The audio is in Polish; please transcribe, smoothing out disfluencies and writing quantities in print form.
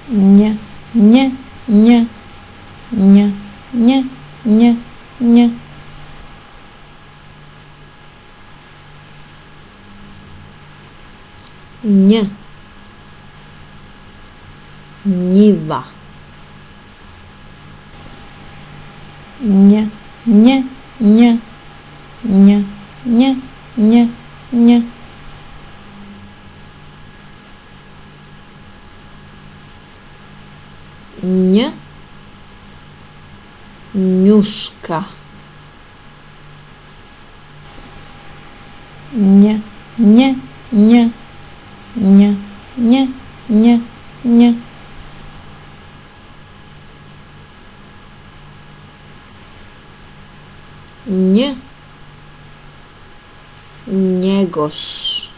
nie, nie, nie, nie, nie, nie, nie. Nie. Niwa. Nie, nie, nie, nie, nie, nie, nie. Nie. Niuszka. Nie, nie, nie, nie, nie, nie, nie. Nie. Niegoś.